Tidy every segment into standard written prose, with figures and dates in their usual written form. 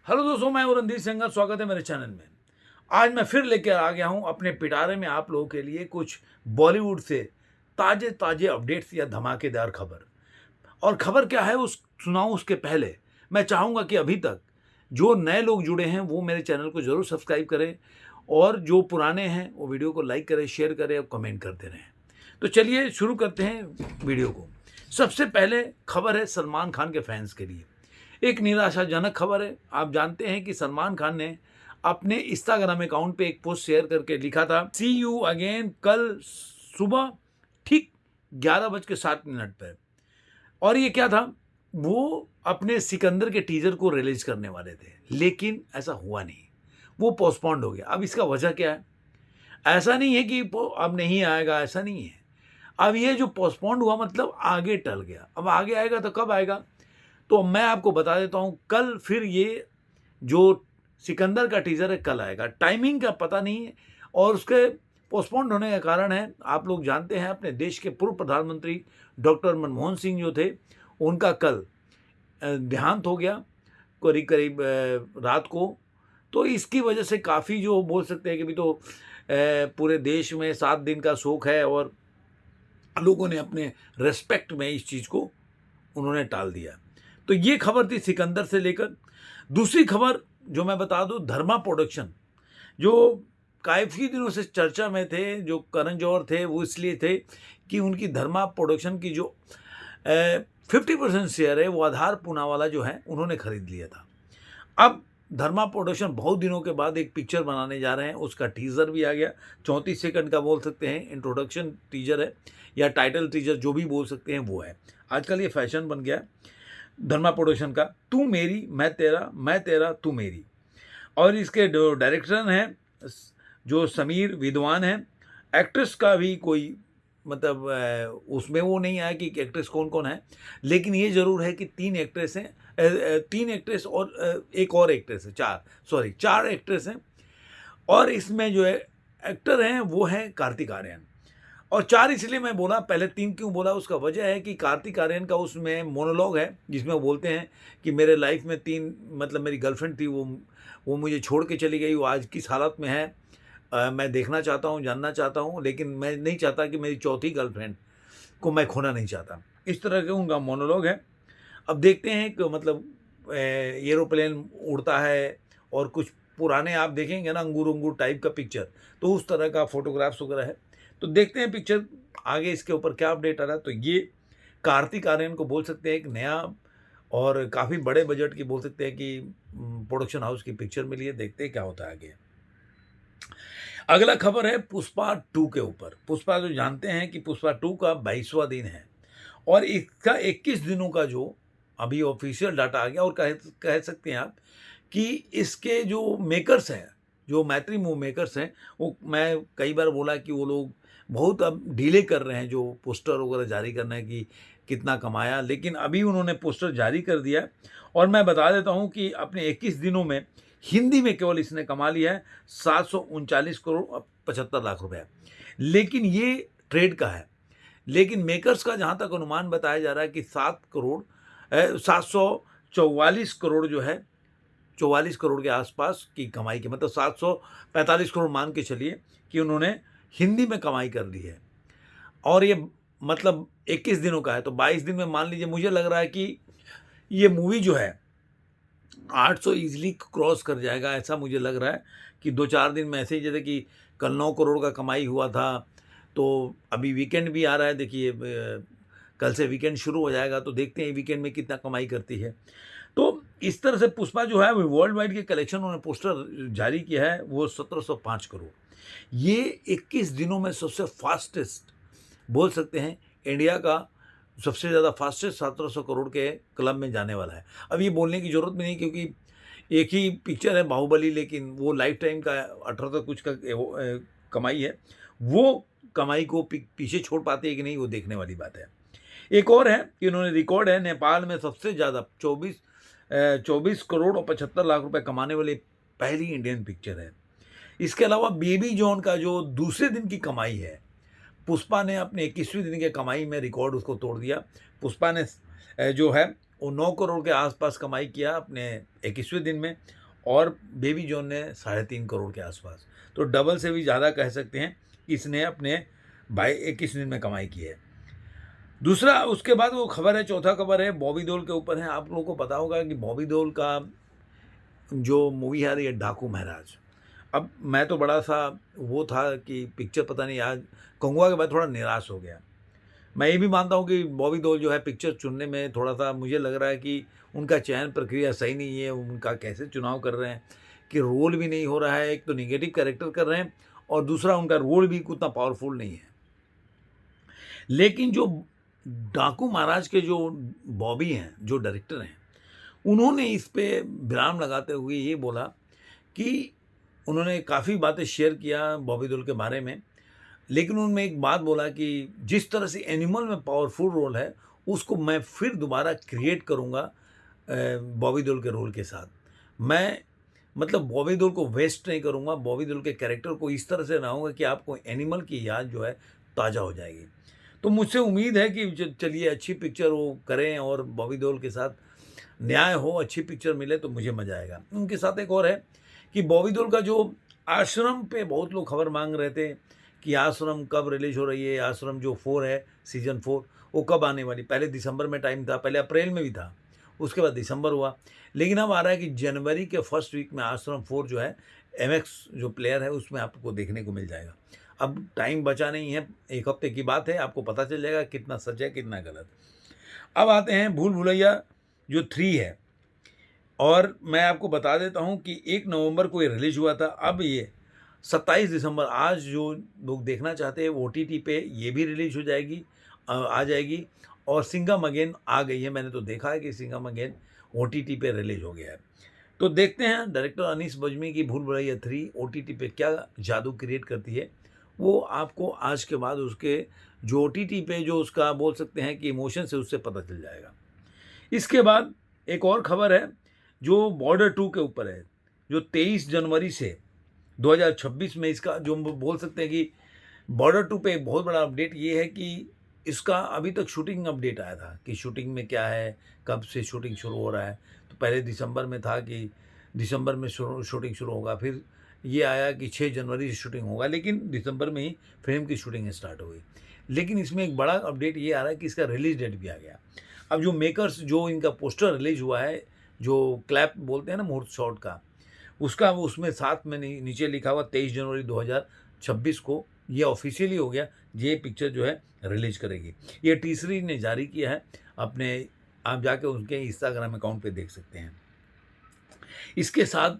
Hello दोस्तों, मैं हूं रणधीर सिंह। स्वागत है मेरे चैनल में। आज मैं फिर लेकर आ गया हूं अपने पिटारे में आप लोगों के लिए कुछ बॉलीवुड से ताजे ताजे अपडेट्स या धमाकेदार खबर। और खबर क्या है उस सुनाऊं उसके पहले मैं चाहूंगा कि अभी तक जो नए लोग जुड़े हैं वो मेरे चैनल को जरूर सब्सक्राइब करें, और जो पुराने हैं वो वीडियो को लाइक करें, शेयर करें और कमेंट करते रहें। तो चलिए शुरू करते हैं वीडियो को। सबसे पहले खबर है सलमान खान के फैंस के लिए। एक निराशाजनक खबर है। आप जानते हैं कि सलमान खान ने अपने इंस्टाग्राम अकाउंट पे एक पोस्ट शेयर करके लिखा था, सी यू अगेन, कल सुबह ठीक 11:07 पर। और ये क्या था, वो अपने सिकंदर के टीजर को रिलीज करने वाले थे, लेकिन ऐसा हुआ नहीं, वो पोस्टपोन्ड हो गया। अब इसका वजह क्या है? ऐसा नहीं है कि अब नहीं आएगा, ऐसा नहीं है। अब ये जो पोस्टपोन्ड हुआ मतलब आगे टल गया। अब आगे आएगा तो कब आएगा? तो मैं आपको बता देता हूँ, कल फिर ये जो सिकंदर का टीजर है कल आएगा। टाइमिंग का पता नहीं है, और उसके पोस्टपोन्ड होने का कारण है, आप लोग जानते हैं, अपने देश के पूर्व प्रधानमंत्री डॉक्टर मनमोहन सिंह जो थे, उनका कल देहांत हो गया, करीब करीब रात को। तो इसकी वजह से काफ़ी जो बोल सकते हैं कि भी तो पूरे देश में 7 दिन का शोक है, और लोगों ने अपने रेस्पेक्ट में इस चीज़ को उन्होंने टाल दिया। तो ये खबर थी सिकंदर से लेकर। दूसरी खबर जो मैं बता दूं, धर्मा प्रोडक्शन, जो काफ़ी दिनों से चर्चा में थे, जो करण जौहर थे वो इसलिए थे कि उनकी धर्मा प्रोडक्शन की जो 50% शेयर है वो आधार पूनावाला जो है उन्होंने खरीद लिया था। अब धर्मा प्रोडक्शन बहुत दिनों के बाद एक पिक्चर बनाने जा रहे हैं, उसका टीज़र भी आ गया। 34 सेकंड का बोल सकते हैं, इंट्रोडक्शन टीजर है या टाइटल टीजर, जो भी बोल सकते हैं वो है। आजकल ये फैशन बन गया धर्मा प्रोडक्शन का, तू मेरी मैं तेरा तू मेरी। और इसके जो डायरेक्टर हैं जो समीर विद्वान हैं। एक्ट्रेस का भी कोई मतलब उसमें वो नहीं आया कि एक्ट्रेस कौन कौन है, लेकिन ये ज़रूर है कि 3 एक्ट्रेस हैं, 3 एक्ट्रेस और एक और एक्ट्रेस है, 4 एक्ट्रेस हैं। और इसमें जो है एक्टर हैं वो हैं कार्तिक आर्यन। और 4 इसलिए मैं बोला, पहले 3 क्यों बोला, उसका वजह है कि कार्तिक आर्यन का उसमें मोनोलॉग है जिसमें वो बोलते हैं कि मेरे लाइफ में 3 मतलब मेरी गर्लफ्रेंड थी, वो मुझे छोड़ के चली गई, वो आज किस हालत में है मैं देखना चाहता हूँ, जानना चाहता हूँ, लेकिन मैं नहीं चाहता कि मेरी चौथी गर्लफ्रेंड को मैं खोना नहीं चाहता। इस तरह के उनका मोनोलॉग है। अब देखते हैं कि मतलब एरोप्लेन उड़ता है, और कुछ पुराने आप देखेंगे ना अंगूर अंगूर टाइप का पिक्चर, तो उस तरह का फोटोग्राफ्स वगैरह है। तो देखते हैं पिक्चर आगे इसके ऊपर क्या अपडेट आ रहा है। तो ये कार्तिक आर्यन को बोल सकते हैं एक नया और काफ़ी बड़े बजट की बोल सकते हैं कि प्रोडक्शन हाउस की पिक्चर मिली है। देखते हैं क्या होता है आगे। अगला खबर है पुष्पा 2 के ऊपर। पुष्पा जो जानते हैं कि पुष्पा 2 का 22वां दिन है, और इसका 21 दिनों का जो अभी ऑफिशियल डाटा आ गया। और कह सकते हैं आप कि इसके जो मेकर्स हैं, जो मैत्री मूव मेकर्स हैं, वो मैं कई बार बोला कि वो लोग बहुत अब डिले कर रहे हैं जो पोस्टर वगैरह जारी करना है कि कितना कमाया, लेकिन अभी उन्होंने पोस्टर जारी कर दिया है। और मैं बता देता हूँ कि अपने 21 दिनों में हिंदी में केवल इसने कमा लिया है 739 करोड़ 75 लाख रुपया। लेकिन ये ट्रेड का है, लेकिन मेकर्स का जहाँ तक अनुमान बताया जा रहा है कि 744 करोड़ जो है, 44 करोड़ के आसपास की कमाई की, मतलब 745 करोड़ मान के चलिए कि उन्होंने हिंदी में कमाई कर ली है। और ये मतलब 21 दिनों का है, तो 22 दिन में मान लीजिए, मुझे लग रहा है कि ये मूवी जो है 800 ईजिली क्रॉस कर जाएगा, ऐसा मुझे लग रहा है कि 2-4 दिन में ऐसे ही, जैसे कि कल 9 करोड़ का कमाई हुआ था, तो अभी वीकेंड भी आ रहा है। देखिए कल से वीकेंड शुरू हो जाएगा, तो देखते हैं वीकेंड में कितना कमाई करती है। तो इस तरह से पुष्पा जो है वर्ल्ड वाइड के कलेक्शन उन्होंने पोस्टर जारी किया है वो 1705 करोड़। ये 21 दिनों में सबसे फास्टेस्ट बोल सकते हैं, इंडिया का सबसे ज़्यादा फास्टेस्ट 1700 करोड़ के क्लब में जाने वाला है। अब ये बोलने की ज़रूरत भी नहीं, क्योंकि एक ही पिक्चर है बाहुबली, लेकिन वो लाइफ टाइम का 18 कुछ का कमाई है। वो कमाई को पीछे छोड़ पाते हैं कि नहीं, वो देखने वाली बात है। एक और है कि उन्होंने रिकॉर्ड है, नेपाल में सबसे ज़्यादा 24 करोड़ और 75 लाख रुपए कमाने वाली पहली इंडियन पिक्चर है। इसके अलावा बेबी जॉन का जो दूसरे दिन की कमाई है, पुष्पा ने अपने 21वें दिन के कमाई में रिकॉर्ड उसको तोड़ दिया। पुष्पा ने जो है वो 9 करोड़ के आसपास कमाई किया अपने 21वें दिन में, और बेबी जॉन ने 3.5 करोड़ के आसपास। तो डबल से भी ज़्यादा कह सकते हैं कि इसने अपने 21 दिन में कमाई की है। दूसरा उसके बाद वो खबर है, चौथा खबर है बॉबी देओल के ऊपर है। आप लोगों को पता होगा कि बॉबी देओल का जो मूवी है ये डाकू महाराज। अब मैं तो बड़ा सा वो था कि पिक्चर पता नहीं, आज कंगुआ के बाद थोड़ा निराश हो गया। मैं ये भी मानता हूँ कि बॉबी देओल जो है पिक्चर चुनने में थोड़ा-सा मुझे लग रहा है कि उनका चयन प्रक्रिया सही नहीं है, उनका कैसे चुनाव कर रहे हैं कि रोल भी नहीं हो रहा है। एक तो नेगेटिव कैरेक्टर कर रहे हैं और दूसरा उनका रोल भी उतना पावरफुल नहीं है। लेकिन जो डाकू महाराज के जो बॉबी हैं, जो डायरेक्टर हैं, उन्होंने इस पे विराम लगाते हुए ये बोला कि उन्होंने काफ़ी बातें शेयर किया बॉबी देओल के बारे में, लेकिन उनमें एक बात बोला कि जिस तरह से एनिमल में पावरफुल रोल है, उसको मैं फिर दोबारा क्रिएट करूँगा बॉबी देओल के रोल के साथ। मैं मतलब बॉबी देओल को वेस्ट नहीं करूँगा, बॉबी देओल के कैरेक्टर को इस तरह से बनाऊँगा कि आपको एनिमल की याद जो है ताज़ा हो जाएगी। तो मुझसे उम्मीद है कि चलिए अच्छी पिक्चर वो करें और बॉबी देओल के साथ न्याय हो, अच्छी पिक्चर मिले तो मुझे मज़ा आएगा। उनके साथ एक और है कि बॉबी देओल का जो आश्रम पे बहुत लोग खबर मांग रहे थे कि आश्रम कब रिलीज हो रही है, आश्रम जो 4 है सीज़न 4 वो कब आने वाली। पहले दिसंबर में टाइम था, पहले अप्रैल में भी था, उसके बाद दिसंबर हुआ, लेकिन अब आ रहा है कि जनवरी के फर्स्ट वीक में आश्रम 4 जो है एमएक्स जो प्लेयर है उसमें आपको देखने को मिल जाएगा। अब टाइम बचा नहीं है, 1 हफ्ते की बात है, आपको पता चल जाएगा कितना सच है कितना गलत। अब आते हैं भूल भुलैया जो 3 है, और मैं आपको बता देता हूँ कि 1 नवंबर को ये रिलीज हुआ था। अब ये 27 दिसंबर, आज जो लोग देखना चाहते हैं ओटीटी पे ये भी रिलीज हो जाएगी, आ जाएगी। और सिंघम अगेन आ गई है, मैंने तो देखा है कि सिंघम अगेन ओटीटी पे रिलीज हो गया है। तो देखते हैं डायरेक्टर अनीस बज्मी की भूल भुलैया 3 ओटीटी पे क्या जादू क्रिएट करती है। वो आपको आज के बाद उसके जो ओटीटी पे जो उसका बोल सकते हैं कि इमोशंस है उससे पता चल जाएगा। इसके बाद एक और खबर है जो बॉर्डर 2 के ऊपर है, जो 23 जनवरी से 2026 में इसका जो हम बोल सकते हैं कि बॉर्डर 2 पे एक बहुत बड़ा अपडेट ये है कि इसका अभी तक शूटिंग अपडेट आया था कि शूटिंग में क्या है, कब से शूटिंग शुरू हो रहा है। तो पहले दिसंबर में था कि दिसंबर में शूटिंग शुरू होगा, फिर ये आया कि 6 जनवरी से शूटिंग होगा, लेकिन दिसंबर में ही फिल्म की शूटिंग स्टार्ट हो गई। लेकिन इसमें एक बड़ा अपडेट ये आ रहा है कि इसका रिलीज डेट भी आ गया। अब जो मेकर्स जो इनका पोस्टर रिलीज हुआ है, जो क्लैप बोलते हैं ना मुहूर्त शॉट का, उसका वो उसमें साथ में नीचे लिखा हुआ 23 जनवरी 2026 को ये ऑफिशियली हो गया, ये पिक्चर जो है रिलीज करेगी। ये टीसरी ने जारी किया है अपने, आप जाके उनके इंस्टाग्राम अकाउंट पे देख सकते हैं। इसके साथ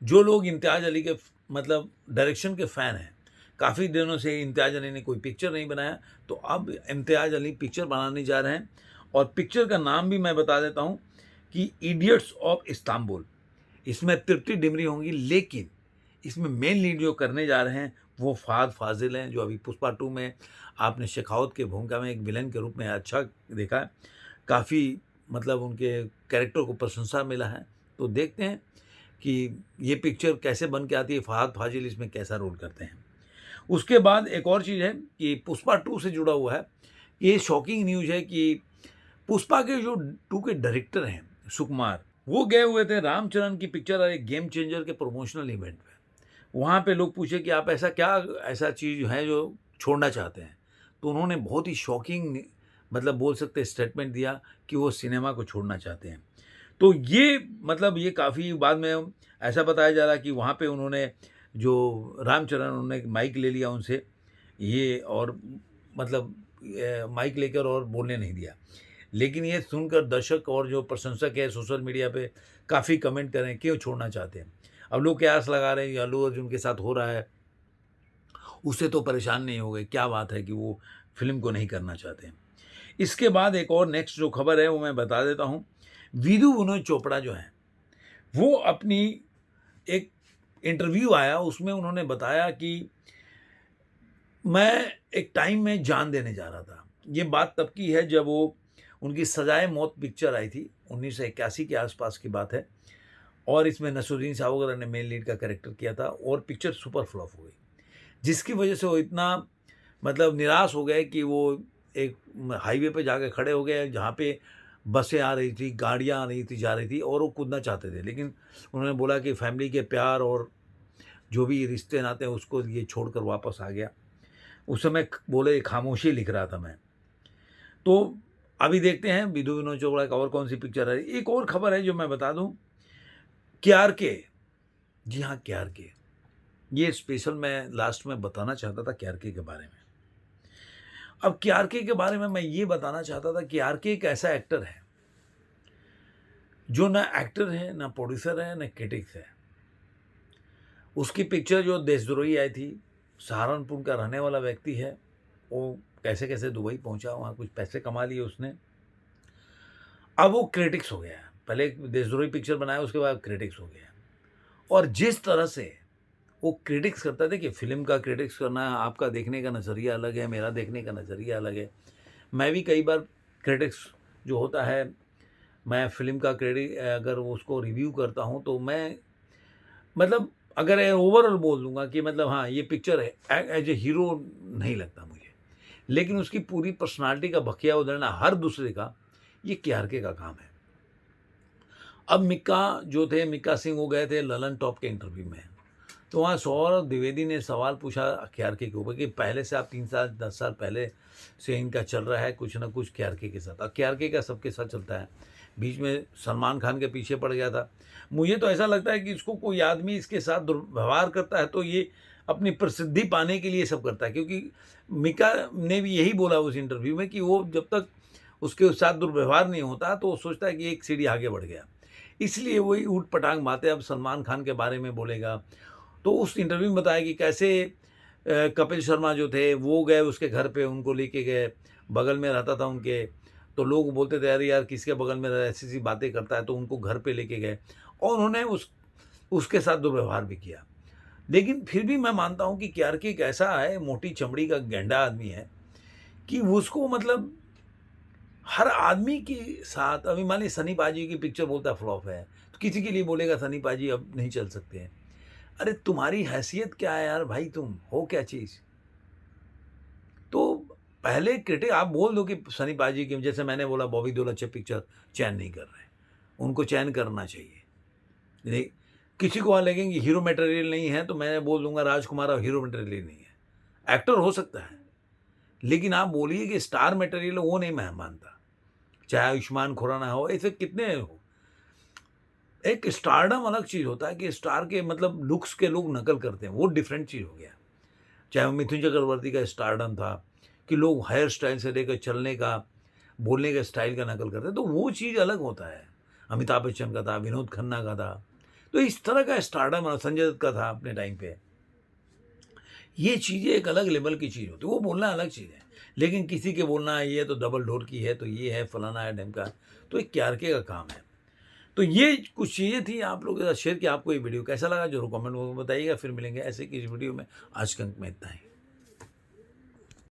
जो लोग इम्तियाज़ अली के मतलब डायरेक्शन के फ़ैन हैं, काफ़ी दिनों से इम्तियाज़ अली ने कोई पिक्चर नहीं बनाया, तो अब इम्तियाज़ अली पिक्चर बनाने जा रहे हैं। और पिक्चर का नाम भी मैं बता देता हूँ कि इडियट्स ऑफ इस्तांबुल। इसमें तृप्ति डिमरी होंगी, लेकिन इसमें मेन लीड जो करने जा रहे हैं वो फ़हद फाजिल हैं, जो अभी पुष्पा 2 में आपने शेखावत की भूमिका में एक विलन के रूप में अच्छा देखा है। काफ़ी मतलब उनके कैरेक्टर को प्रशंसा मिला है। तो देखते हैं कि ये पिक्चर कैसे बन के आती है, फ़हद फाजिल इसमें कैसा रोल करते हैं। उसके बाद एक और चीज़ है कि पुष्पा 2 से जुड़ा हुआ है, ये शॉकिंग न्यूज़ है कि पुष्पा के जो 2 के डायरेक्टर हैं सुकुमार, वो गए हुए थे रामचरण की पिक्चर और एक गेम चेंजर के प्रमोशनल इवेंट पे। वहाँ पे लोग पूछे कि आप ऐसा चीज़ है जो छोड़ना चाहते हैं? तो उन्होंने बहुत ही शॉकिंग मतलब बोल सकते हैं स्टेटमेंट दिया कि वो सिनेमा को छोड़ना चाहते हैं। तो ये मतलब ये काफ़ी बाद में ऐसा बताया जा रहा है कि वहाँ पे उन्होंने जो रामचरण उन्होंने माइक ले लिया उनसे, ये और मतलब माइक लेकर और बोलने नहीं दिया। लेकिन ये सुनकर दर्शक और जो प्रशंसक है सोशल मीडिया पे काफ़ी कमेंट कर रहे हैं, क्यों छोड़ना चाहते हैं? अब लोग कयास लगा रहे हैं, ये अल्लू अर्जुन के साथ हो रहा है, उससे तो परेशान नहीं हो गए, क्या बात है कि वो फ़िल्म को नहीं करना चाहते हैं। इसके बाद एक और नेक्स्ट जो खबर है वो मैं बता देता हूँ। विधु विनोद चोपड़ा जो हैं, वो अपनी एक इंटरव्यू आया, उसमें उन्होंने बताया कि मैं एक टाइम में जान देने जा रहा था। ये बात तब की है जब वो उनकी सजाए मौत पिक्चर आई थी, 1981 के आसपास की बात है, और इसमें नसरुद्दीन सावकर ने मेन लीड का कैरेक्टर किया था और पिक्चर सुपर फ्लॉप हो गई। जिसकी वजह से वो इतना मतलब निराश हो गए कि वो एक हाईवे पे जाके खड़े हो गए, जहाँ पे बसें आ रही थी, गाड़ियाँ आ रही थी, जा रही थी और वो कूदना चाहते थे। लेकिन उन्होंने बोला कि फैमिली के प्यार और जो भी रिश्ते नाते हैं उसको ये छोड़कर वापस आ गया। उस समय बोले खामोशी लिख रहा था मैं। तो अभी देखते हैं विधु विनोद चोपड़ा की और कौन-सी पिक्चर है। एक और खबर है जो मैं बता दूँ, केआरके, जी हाँ, केआरके। ये स्पेशल मैं लास्ट में बताना चाहता था केआरके के बारे में। अब केआरके के बारे में मैं ये बताना चाहता था, केआरके एक ऐसा एक्टर है, जो ना एक्टर है, ना प्रोड्यूसर है, ना क्रिटिक्स है। उसकी पिक्चर जो देशद्रोही आई थी, सहारनपुर का रहने वाला व्यक्ति है, वो कैसे-कैसे दुबई पहुँचा, वहाँ कुछ पैसे कमा लिए उसने। अब वो क्रिटिक्स हो गया है। पहले एक देशद्रोही पिक्चर बनाया, उसके बाद क्रिटिक्स हो गया। और जिस तरह से वो क्रिटिक्स करता है, देखिए फ़िल्म का क्रिटिक्स करना, आपका देखने का नज़रिया अलग है, मेरा देखने का नज़रिया अलग है। मैं भी कई बार क्रिटिक्स जो होता है, मैं फ़िल्म का अगर उसको रिव्यू करता हूँ तो मैं मतलब अगर ओवरऑल बोल दूँगा कि मतलब हाँ, ये पिक्चर है एज़ ए हीरो नहीं लगता मुझे। लेकिन उसकी पूरी पर्सनैलिटी का बखिया उधेड़ना हर दूसरे का, ये केआरके का काम है। अब मिक्का सिंह वो गए थे ललन टॉप के इंटरव्यू में। तो वहाँ सौरभ द्विवेदी ने सवाल पूछा केआरके के ऊपर कि पहले से आप 3 साल 10 साल पहले से इनका चल रहा है कुछ ना कुछ केआरके के साथ। अब केआरके का सबके साथ चलता है। बीच में सलमान खान के पीछे पड़ गया था। मुझे तो ऐसा लगता है कि इसको कोई आदमी इसके साथ दुर्व्यवहार करता है तो ये अपनी प्रसिद्धि पाने के लिए सब करता है, क्योंकि मिका ने भी यही बोला उस इंटरव्यू में कि वो जब तक उसके साथ दुर्व्यवहार नहीं होता तो वो सोचता है कि एक सीढ़ी आगे बढ़ गया। इसलिए वही ऊट-पटांग बातें अब सलमान खान के बारे में बोलेगा। तो उस इंटरव्यू में बताया कि कैसे कपिल शर्मा जो थे वो गए उसके घर पे, उनको लेके गए, बगल में रहता था उनके। तो लोग बोलते थे अरे यार किसके बगल में ऐसी-ऐसी बातें करता है, तो उनको घर पे लेके गए और उन्होंने उसके साथ दुर्व्यवहार भी किया। लेकिन फिर भी मैं मानता हूँ कि केआरके एक ऐसा है, मोटी चमड़ी का गैंडा आदमी है कि उसको मतलब हर आदमी के साथ, अभी मान लीजिए सनी पाजी की पिक्चर बोलता है फ्लॉप है, तो किसी के लिए बोलेगा सनी पाजी अब नहीं चल सकते हैं। अरे तुम्हारी हैसियत क्या है यार भाई, तुम हो क्या चीज़? तो पहले क्रिटिक आप बोल दो कि सनी पाजी की, जैसे मैंने बोला बॉबी देओल अच्छे पिक्चर चयन नहीं कर रहे, उनको चयन करना चाहिए। नहीं, किसी को वहाँ लगेंगे हीरो मटेरियल नहीं है तो मैं बोल दूँगा राजकुमार अब हीरो मटेरियल नहीं है। एक्टर हो सकता है, लेकिन आप बोलिए कि स्टार मटेरियल वो नहीं मैं मानता। चाहे आयुष्मान खुराना हो, ऐसे कितने हो। एक स्टारडम अलग चीज़ होता है कि स्टार के मतलब लुक्स के लोग नकल करते हैं, वो डिफरेंट चीज़ हो गया। चाहे वो मिथुन चक्रवर्ती का स्टारडम था कि लोग हेयर स्टाइल से लेकर चलने का, बोलने के स्टाइल का नकल करते हैं, तो वो चीज़ अलग होता है। अमिताभ बच्चन का था, विनोद खन्ना का था, तो इस तरह का स्टारडम संजय दत्त का था अपने टाइम पे। ये चीज़ें एक अलग लेवल की चीज़ होती है, वो बोलना अलग चीज़ है। लेकिन किसी के बोलना ये तो डबल ढोल की है, तो ये है, फलाना है, ढिमका है, तो ये केआरके का काम है। तो ये कुछ चीज़ें थी आप लोगों के साथ शेयर की। आपको ये वीडियो कैसा लगा ज़रूर कमेंट में बताइएगा। फिर मिलेंगे ऐसे किसी वीडियो में। आज के अंक में इतना ही।